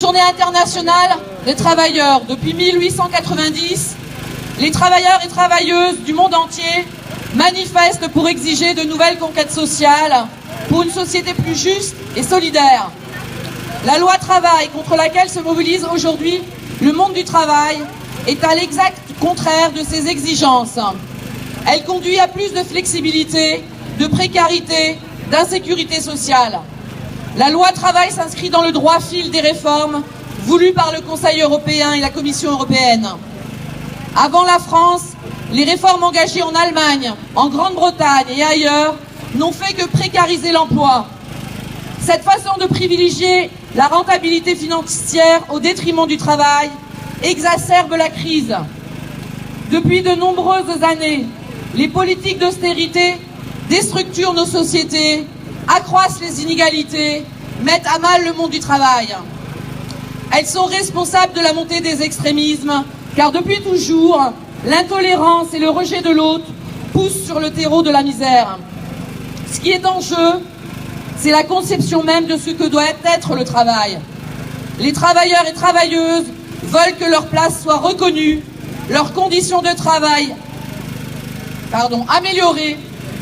Journée internationale des travailleurs. Depuis 1890, les travailleurs et travailleuses du monde entier manifestent pour exiger de nouvelles conquêtes sociales, pour une société plus juste et solidaire. La loi travail contre laquelle se mobilise aujourd'hui le monde du travail est à l'exact contraire de ces exigences. Elle conduit à plus de flexibilité, de précarité, d'insécurité sociale. La loi travail s'inscrit dans le droit fil des réformes voulues par le Conseil européen et la Commission européenne. Avant la France, les réformes engagées en Allemagne, en Grande-Bretagne et ailleurs n'ont fait que précariser l'emploi. Cette façon de privilégier la rentabilité financière au détriment du travail exacerbe la crise. Depuis de nombreuses années, les politiques d'austérité déstructurent nos sociétés, accroissent les inégalités, mettent à mal le monde du travail. Elles sont responsables de la montée des extrémismes, car depuis toujours, l'intolérance et le rejet de l'autre poussent sur le terreau de la misère. Ce qui est en jeu, c'est la conception même de ce que doit être le travail. Les travailleurs et travailleuses veulent que leur place soit reconnue, leurs conditions de travail améliorées,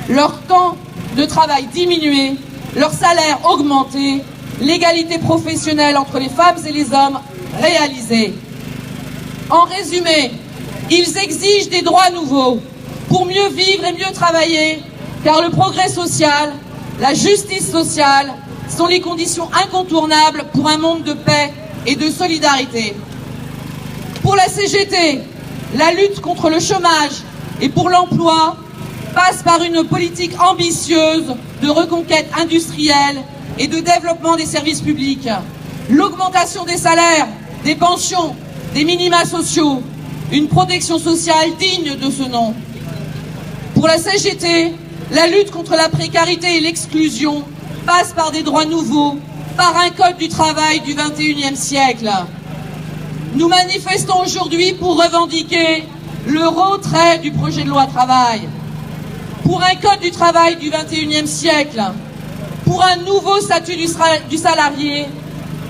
leur temps de travail diminué, leur salaire augmenté, l'égalité professionnelle entre les femmes et les hommes réalisée. En résumé, ils exigent des droits nouveaux pour mieux vivre et mieux travailler, car le progrès social, la justice sociale sont les conditions incontournables pour un monde de paix et de solidarité. Pour la CGT, la lutte contre le chômage et pour l'emploi passe par une politique ambitieuse de reconquête industrielle et de développement des services publics, l'augmentation des salaires, des pensions, des minima sociaux, une protection sociale digne de ce nom. Pour la CGT, la lutte contre la précarité et l'exclusion passe par des droits nouveaux, par un code du travail du XXIe siècle. Nous manifestons aujourd'hui pour revendiquer le retrait du projet de loi travail, pour un code du travail du XXIe siècle, pour un nouveau statut du salarié,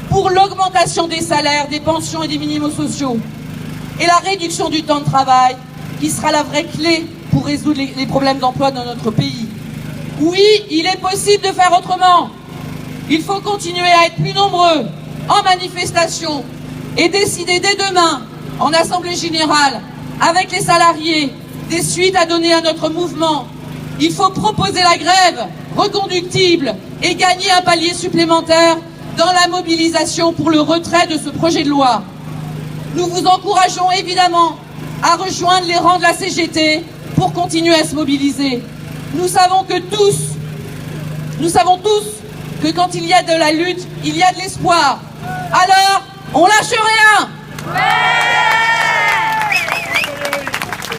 pour l'augmentation des salaires, des pensions et des minimums sociaux, et la réduction du temps de travail, qui sera la vraie clé pour résoudre les problèmes d'emploi dans notre pays. Oui, il est possible de faire autrement. Il faut continuer à être plus nombreux en manifestation et décider dès demain, en Assemblée Générale, avec les salariés, des suites à donner à notre mouvement. Il faut proposer la grève reconductible et gagner un palier supplémentaire dans la mobilisation pour le retrait de ce projet de loi. Nous vous encourageons évidemment à rejoindre les rangs de la CGT pour continuer à se mobiliser. Nous savons tous que quand il y a de la lutte, il y a de l'espoir. Alors, on lâche rien!